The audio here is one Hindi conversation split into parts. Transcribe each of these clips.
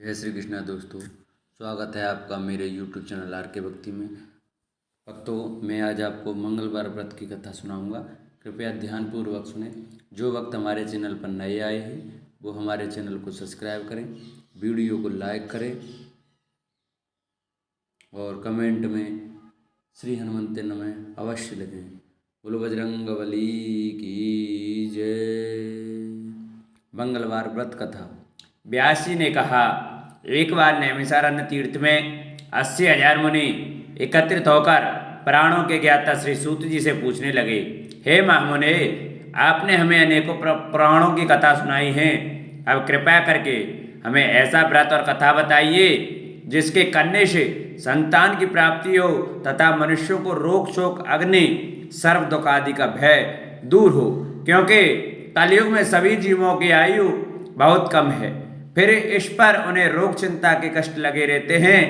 जय श्री कृष्णा दोस्तों, स्वागत है आपका मेरे YouTube चैनल आर के भक्ति में। भक्तों, मैं आज आपको मंगलवार व्रत की कथा सुनाऊंगा। कृपया ध्यानपूर्वक सुने। जो भक्त हमारे चैनल पर नए आए हैं वो हमारे चैनल को सब्सक्राइब करें, वीडियो को लाइक करें और कमेंट में श्री हनुमंते नमः अवश्य लिखें। बोलो बजरंगबली की जय। मंगलवार व्रत कथा। व्यास जी ने कहा, एक बार नैमिषारण्य तीर्थ में 80,000 मुनि एकत्रित होकर प्राणों के ज्ञाता श्री सूत जी से पूछने लगे, हे महामुने, आपने हमें अनेकों पुराणों की कथा सुनाई है। अब कृपया करके हमें ऐसा व्रत और कथा बताइए जिसके करने से संतान की प्राप्ति हो तथा मनुष्यों को रोग शोक अग्नि सर्व दुख आदि का भय दूर हो, क्योंकि कलयुग में सभी जीवों की आयु बहुत कम है। फिर इस पर उन्हें रोग चिंता के कष्ट लगे रहते हैं,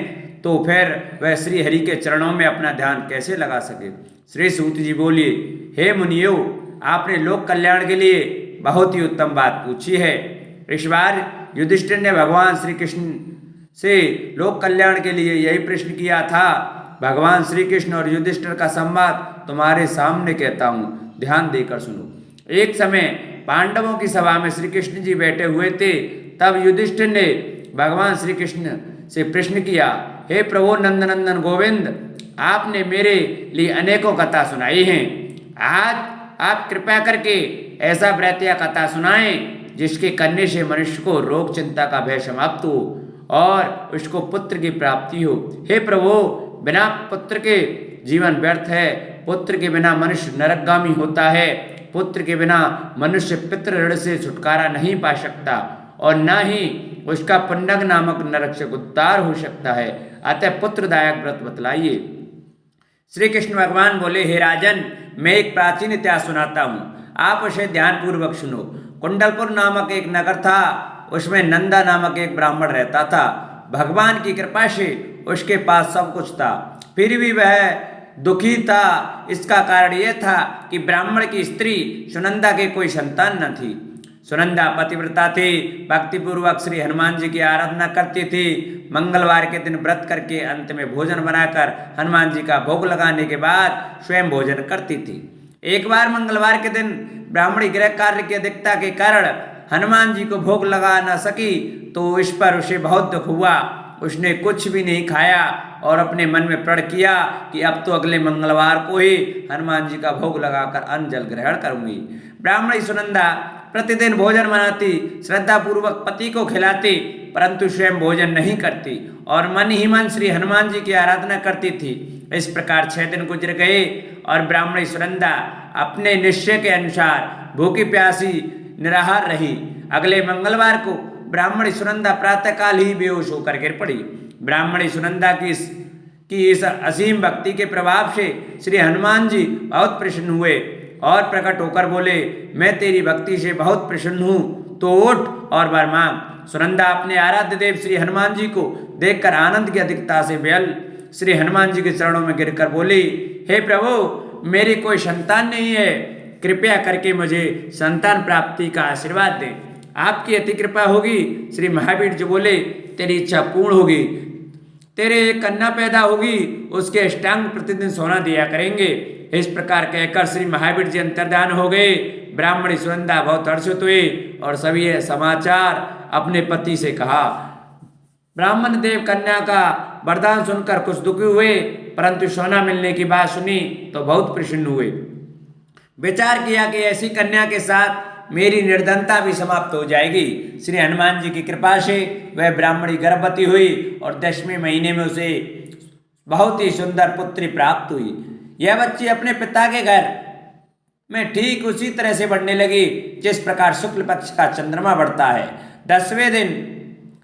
तो फिर वह श्री हरि के चरणों में अपना ध्यान कैसे लगा सके। श्री सूत जी बोलिए, हे मुनियो, आपने लोक कल्याण के लिए बहुत ही उत्तम बात पूछी है। इस बार युधिष्ठिर ने भगवान श्री कृष्ण से लोक कल्याण के लिए यही प्रश्न किया था। भगवान श्री कृष्ण और युधिष्ठिर का संवाद तुम्हारे सामने कहता हूँ, ध्यान देकर सुनो। एक समय पांडवों की सभा में श्री कृष्ण जी बैठे हुए थे। तब युधिष्ठिर ने भगवान श्री कृष्ण से प्रश्न किया, हे प्रभु नंदनंदन गोविंद, आपने मेरे लिए अनेकों कथा सुनाई हैं। आज आप कृपया करके ऐसा व्रत या कथा सुनाएं जिसके करने से मनुष्य को रोग चिंता का भय समाप्त हो और उसको पुत्र की प्राप्ति हो। हे प्रभु, बिना पुत्र के जीवन व्यर्थ है। पुत्र के बिना मनुष्य नरकगामी होता है। पुत्र के बिना मनुष्य पितृ ऋण से छुटकारा नहीं पा सकता और न ही उसका पुण्यक नामक नरक से उद्धार हो सकता है। अतः पुत्रदायक व्रत बतलाइए। श्री कृष्ण भगवान बोले, हे राजन, मैं एक प्राचीन इतिहास सुनाता हूँ, आप उसे ध्यानपूर्वक सुनो। कुंडलपुर नामक एक नगर था, उसमें नंदा नामक एक ब्राह्मण रहता था। भगवान की कृपा से उसके पास सब कुछ था, फिर भी वह दुखी था। इसका कारण यह था कि ब्राह्मण की स्त्री सुनंदा के कोई संतान न थी। सुनंदा पतिव्रता थी, भक्तिपूर्वक श्री हनुमान जी की आराधना करती थी। मंगलवार के दिन व्रत करके अंत में भोजन बनाकर हनुमान जी का भोग लगाने के बाद स्वयं भोजन करती थी। एक बार मंगलवार के दिन ब्राह्मणी गृह कार्य की अधिकता के कारण हनुमान जी को भोग लगा न सकी, तो इस पर उसे बहुत दुख हुआ। उसने कुछ भी नहीं खाया और अपने मन में प्रण किया कि अब तो अगले मंगलवार को ही हनुमान जी का भोग लगाकर अन्न जल ग्रहण करूंगी। ब्राह्मणी सुनंदा प्रतिदिन भोजन बनाती, श्रद्धा पूर्वक पति को खिलाती, परंतु स्वयं भोजन नहीं करती और मन ही मन श्री हनुमान जी की आराधना करती थी। इस प्रकार 6 दिन गुजर गए और ब्राह्मणी सुनंदा अपने निश्चय के अनुसार भूखी प्यासी निराहार रही। अगले मंगलवार को ब्राह्मणी सुनंदा प्रातःकाल ही बेहोश होकर गिर पड़ी। ब्राह्मणी सुनंदा की इस असीम भक्ति के प्रभाव से श्री हनुमान जी बहुत प्रसन्न हुए और प्रकट होकर बोले, मैं तेरी भक्ति से बहुत प्रसन्न हूँ, तो उठ और वर मांग। सुनंदा अपने आराध्य देव श्री हनुमान जी को देखकर आनंद की अधिकता से बेहल श्री हनुमान जी के चरणों में गिरकर बोली, हे प्रभु, मेरी कोई संतान नहीं है, कृपया करके मुझे संतान प्राप्ति का आशीर्वाद दें। आपकी अति कृपा होगी। श्री महावीर जी बोले, तेरी इच्छा पूर्ण होगी। तेरे एक कन्या पैदा होगी, उसके अष्टांग प्रतिदिन सोना दिया करेंगे। इस प्रकार कहकर श्री महावीर जी अंतर्धान हो गए। ब्राह्मणी सुनंदा बहुत हर्षित हुई और सभी यह समाचार अपने पति से कहा। ब्राह्मण देव कन्या का वरदान सुनकर कुछ दुखी हुए, परंतु सोना मिलने की बात सुनी तो बहुत प्रसन्न हुए। विचार किया कि ऐसी कन्या के साथ मेरी निर्धनता भी समाप्त हो जाएगी। श्री हनुमान जी की कृपा से वह ब्राह्मणी गर्भवती हुई और 10वें महीने में उसे बहुत ही सुंदर पुत्री प्राप्त हुई। यह बच्ची अपने पिता के घर में ठीक उसी तरह से बढ़ने लगी जिस प्रकार शुक्ल पक्ष का चंद्रमा बढ़ता है। 10वें दिन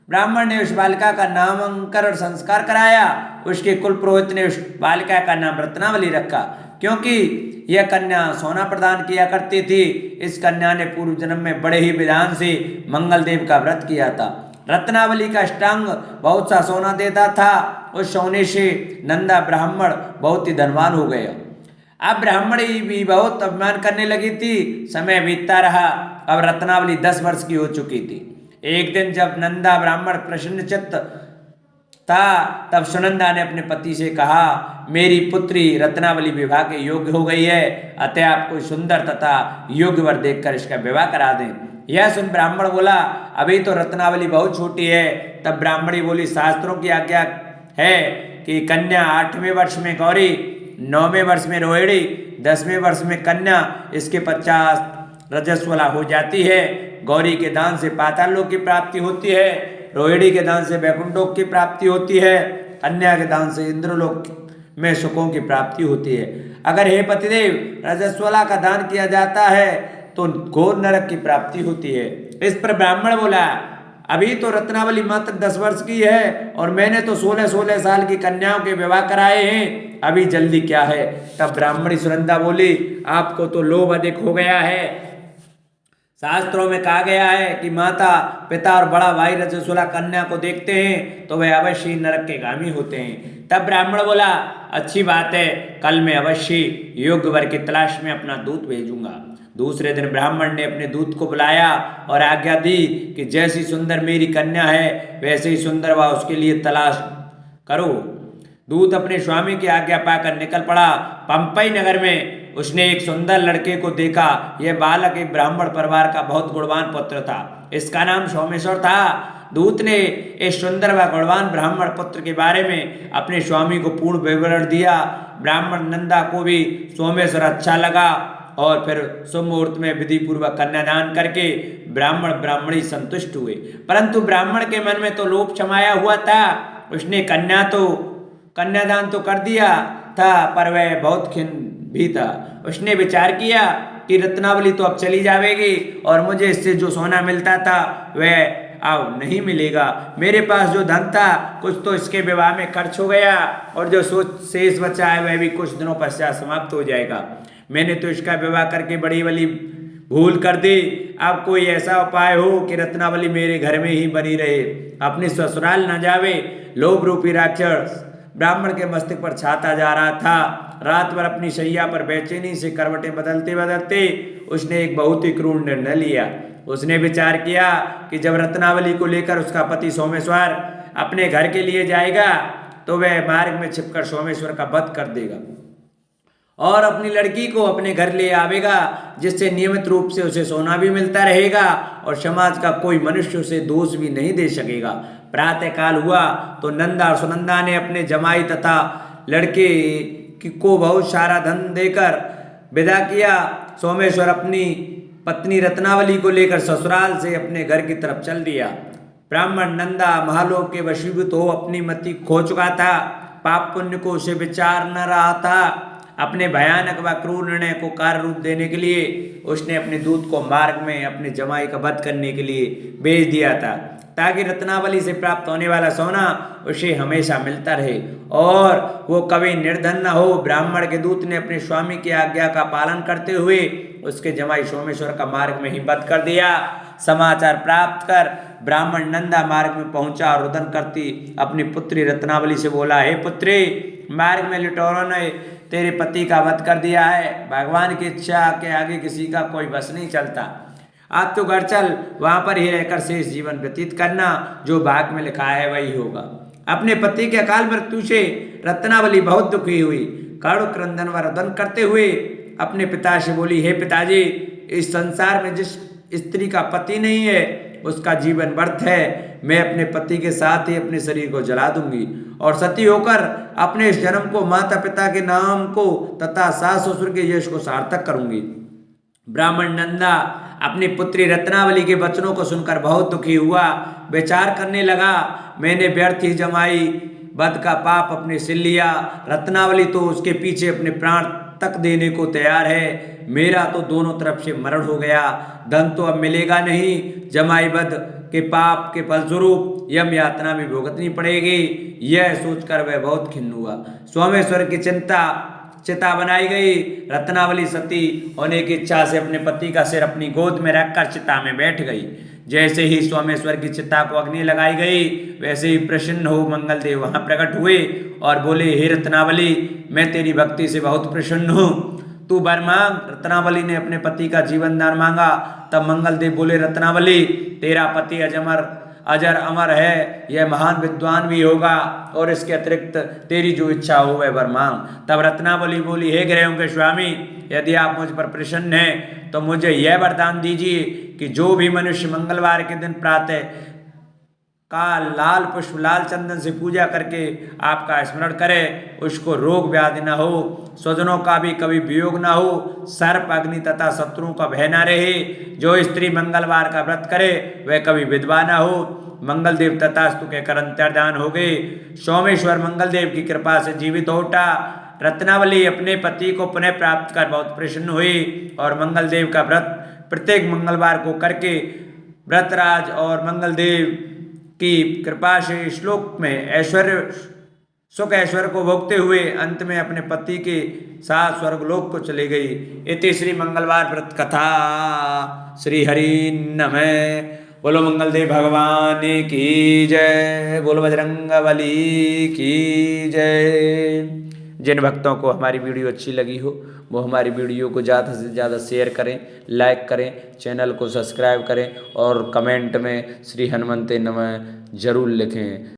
ब्राह्मण ने उस बालिका का नामकरण संस्कार कराया। उसके कुल पुरोहित ने उस बालिका का नाम रत्नावली रखा, क्योंकि यह कन्या सोना प्रदान किया करती थी। इस कन्या ने पूर्व जन्म में बड़े ही विधान से मंगल देव का व्रत किया था। रत्नावली का अष्टांग बहुत सा सोना देता था। उस सोने से नंदा ब्राह्मण बहुत ही धनवान हो गया। अब ब्राह्मणी भी बहुत अभिमान करने लगी थी। समय बीतता रहा। अब रत्नावली 10 वर्ष की हो चुकी थी। एक दिन जब नंदा ब्राह्मण प्रसन्नचित्त था, तब सुनंदा ने अपने पति से कहा, मेरी पुत्री रत्नावली विवाह के योग्य हो गई है, अतः आप कोई सुंदर तथा योग्य वर देखकर इसका विवाह करा दें। यह सुन ब्राह्मण बोला, अभी तो रत्नावली बहुत छोटी है। तब ब्राह्मणी बोली, शास्त्रों की आज्ञा है कि कन्या 8वें वर्ष में गौरी, 9वें वर्ष में रोहिणी, 10वें वर्ष में कन्या, इसके 50 रजस्वला हो जाती है। गौरी के दान से पाताल लोक की प्राप्ति होती है, रोहिणी के दान से वैकुंठलोक की प्राप्ति होती है, कन्या के दान से इंद्रलोक में सुखों की प्राप्ति होती है। अगर हे पतिदेव रजस्वला का दान किया जाता है तो घोर नरक की प्राप्ति होती है। इस पर ब्राह्मण बोला, अभी तो रत्नावली मात्र 10 वर्ष की है और मैंने तो 16-16 साल की कन्याओं के विवाह कराए हैं, अभी जल्दी क्या है। तब ब्राह्मणी सुनंदा बोली, आपको तो लोभ अधिक हो गया है। शास्त्रों में कहा गया है कि माता पिता और बड़ा भाई रजस्वला कन्या को देखते हैं तो वे अवश्य नरक के गामी होते हैं। तब ब्राह्मण बोला, अच्छी बात है, कल मैं अवश्य योग्य वर की तलाश में अपना दूत भेजूंगा। दूसरे दिन ब्राह्मण ने अपने दूत को बुलाया और आज्ञा दी कि जैसी सुंदर मेरी कन्या है वैसे ही सुंदर वह उसके लिए तलाश करो। दूत अपने स्वामी की आज्ञा पाकर निकल पड़ा। पंपई नगर में उसने एक सुंदर लड़के को देखा। यह बालक एक ब्राह्मण परिवार का बहुत गुणवान पुत्र था। इसका नाम सोमेश्वर था। दूत ने इस सुंदर व गुणवान ब्राह्मण पुत्र के बारे में अपने स्वामी को पूर्ण विवरण दिया। ब्राह्मण नंदा को भी सोमेश्वर अच्छा लगा और फिर शुभ मुहूर्त में विधि पूर्वक कन्यादान करके ब्राह्मण ब्राह्मणी संतुष्ट हुए। परंतु ब्राह्मण के मन में तो लोभ समाया हुआ था। उसने कन्यादान तो कर दिया था, पर वह बहुत खिन्न भी था। उसने विचार किया कि रत्नावली तो अब चली जाएगी और मुझे इससे जो सोना मिलता था वह अब नहीं मिलेगा। मेरे पास जो धन था कुछ तो इसके विवाह में खर्च हो गया और जो शेष बचा है वह भी कुछ दिनों पश्चात समाप्त हो जाएगा। मैंने तो इसका विवाह करके बड़ी बड़ी भूल कर दी। अब कोई ऐसा उपाय हो कि रत्नावली मेरे घर में ही बनी रहे, अपने ससुराल न जावे। लोभ रूपी राक्षस ब्राह्मण के मस्तिष्क पर छाता जा रहा था। रात भर अपनी शैया पर बेचैनी से करवटें बदलते बदलते उसने एक बहुत ही क्रूर निर्णय लिया। उसने विचार किया कि जब रत्नावली को लेकर उसका पति सोमेश्वर अपने घर के लिए जाएगा तो वह मार्ग में छिपकर सोमेश्वर का वध कर देगा और अपनी लड़की को अपने घर ले आवेगा, जिससे नियमित रूप से उसे सोना भी मिलता रहेगा और समाज का कोई मनुष्य उसे दोष भी नहीं दे सकेगा। प्रातः काल हुआ तो नंदा और सुनंदा ने अपने जमाई तथा लड़के को बहुत सारा धन देकर विदा किया। सोमेश्वर अपनी पत्नी रत्नावली को लेकर ससुराल से अपने घर की तरफ चल दिया। ब्राह्मण नंदा महालोक के वशीभूत हो अपनी मति खो चुका था। पाप पुण्य को उसे विचार न रहा था। अपने भयानक व क्रूर निर्णय को कार्य रूप देने के लिए उसने अपने दूत को मार्ग में अपने जमाई का वध करने के लिए भेज दिया था, ताकि रत्नावली से प्राप्त होने वाला सोना उसे हमेशा मिलता रहे और वो कभी निर्धन न हो। ब्राह्मण के दूत ने अपने स्वामी की आज्ञा का पालन करते हुए उसके जमाई सोमेश्वर का मार्ग में ही वध कर दिया। समाचार प्राप्त कर ब्राह्मण नंदा मार्ग में पहुंचा और रुदन करती अपनी पुत्री रत्नावली से बोला, हे पुत्री, मार्ग में लुटेरों ने तेरे पति का वध कर दिया है। भगवान की इच्छा के आगे किसी का कोई बस नहीं चलता। आप तो घर चल, वहां पर ही रहकर शेष जीवन व्यतीत करना, जो भाग में लिखा है वही होगा। अपने पति के अकाल मृत्यु से रत्नावली बहुत दुखी हुई। करुण क्रंदन व रुदन करते हुए अपने पिता से बोली, हे पिताजी, इस संसार में जिस स्त्री का पति नहीं है उसका जीवन व्यर्थ है। मैं अपने पति के साथ ही अपने शरीर को जला दूंगी और सती होकर अपने इस जन्म को माता पिता के नाम को तथा सास ससुर के यश को सार्थक करूंगी। ब्राह्मण नंदा अपनी पुत्री रत्नावली के वचनों को सुनकर बहुत दुखी हुआ। विचार करने लगा, मैंने व्यर्थ ही जमाई वध का पाप अपने सिर लिया। रत्नावली तो उसके पीछे अपने प्राण तक देने को तैयार है। मेरा तो दोनों तरफ से मरण हो गया। धन तो अब मिलेगा नहीं। जमाई वध के पाप के फलस्वरूप यम यातना भी भुगतनी पड़ेगी। यह सोचकर वह बहुत खिन्न हुआ। सोमेश्वर की चिता बनाई गई। रत्नावली सती होने की इच्छा से अपने पति का सिर अपनी गोद में रखकर चिता में बैठ गई। जैसे ही सोमेश्वर की चिता को अग्नि लगाई गई वैसे ही प्रसन्न हो मंगलदेव वहां प्रकट हुए और बोले, हे रत्नावली, मैं तेरी भक्ति से बहुत प्रसन्न हूँ। तू वर मांग। रत्नावली ने अपने पति का जीवन दान मांगा। तब मंगलदेव बोले, रत्नावली तेरा पति अजर अमर है, यह महान विद्वान भी होगा, और इसके अतिरिक्त तेरी जो इच्छा हो वह वर मांग। तब रत्नावली बोली, हे ग्रहों के स्वामी, यदि आप मुझ पर प्रसन्न हैं तो मुझे यह वरदान दीजिए कि जो भी मनुष्य मंगलवार के दिन प्रातः का लाल पुष्प लाल चंदन से पूजा करके आपका स्मरण करे, उसको रोग व्याधि न हो, स्वजनों का भी कभी वियोग न हो, सर्प अग्नि तथा शत्रुओं का भय न रहे। जो स्त्री मंगलवार का व्रत करे वह कभी विधवा न हो। मंगलदेव तथास्तु कहकर अंतर्धान हो गए। सोमेश्वर मंगलदेव की कृपा से जीवित हो उठा। रत्नावली अपने पति को पुनः प्राप्त कर बहुत प्रसन्न हुई और मंगलदेव का व्रत प्रत्येक मंगलवार को करके व्रतराज और मंगलदेव की कृपा से श्लोक में सुख ऐश्वर्य को भोगते हुए अंत में अपने पति के साथ स्वर्गलोक को चले गई। इति श्री मंगलवार व्रत कथा। श्री हरि नमः। बोलो मंगलदेव भगवान की जय। बोलो बजरंगबली की जय। जिन भक्तों को हमारी वीडियो अच्छी लगी हो वो हमारी वीडियो को ज़्यादा से ज़्यादा शेयर करें, लाइक करें, चैनल को सब्सक्राइब करें और कमेंट में श्री हनुमते नमः जरूर लिखें।